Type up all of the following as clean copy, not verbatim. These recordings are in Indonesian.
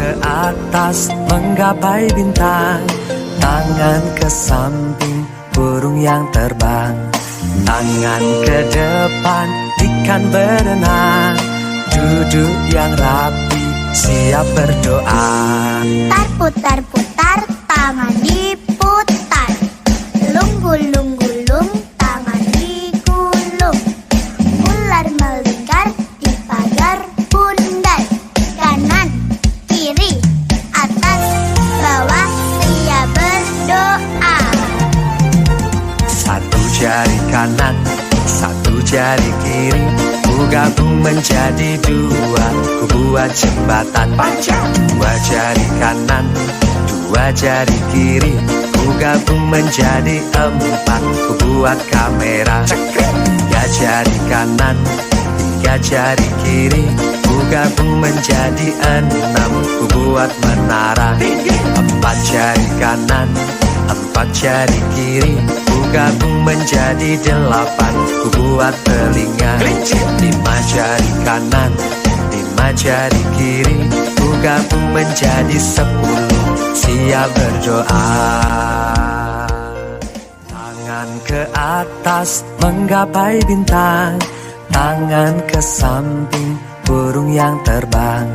ke atas menggapai bintang, tangan ke samping burung yang terbang, tangan ke depan ikan berenang, duduk yang rapi siap berdoa. Putar-putar tangan diputar, lunggul-lunggulung tangan digulung, ular melingkar di pagar bundar, kanan, kiri, atas, bawah, siap berdoa. Satu jari kanan, satu jari kiri, ku gabung menjadi dua, ku buat jembatan panjang. Dua jari kanan, dua jari kiri, ku gabung menjadi empat, ku buat kamera. Tiga jari kanan, tiga jari kiri, ku gabung menjadi enam, ku buat menara. Empat jari kanan, empat jari kiri, ku gabung menjadi delapan, ku buat telinga. Lima jari kanan, lima jari kiri, ku gabung menjadi 10, siap berdoa. Tangan ke atas menggapai bintang, tangan ke samping burung yang terbang,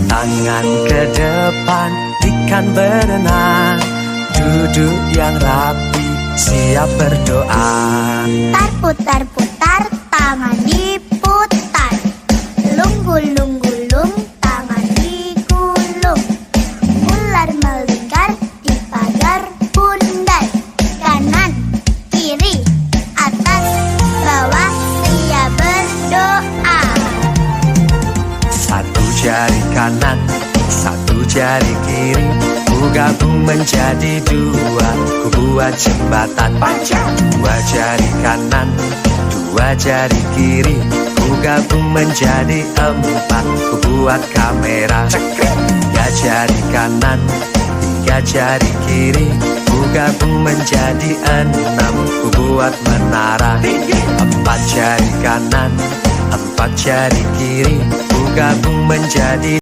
tangan ke depan ikan berenang, duduk yang rapi siap berdoa. Putar-putar tangan diputar, lunggul-lunggulung tangan digulung, ular melingkar di pagar bundar, kanan, kiri, atas, bawah, siap berdoa. Satu jari kanan, satu jari kiri, ku gabung menjadi dua, ku buat jembatan panjang. Dua jari kanan, dua jari kiri, ku gabung menjadi empat, ku buat kamera. Tiga jari kanan, tiga jari kiri, ku gabung menjadi enam, ku buat menara. Empat jari kanan, empat jari kiri, ku gabung menjadi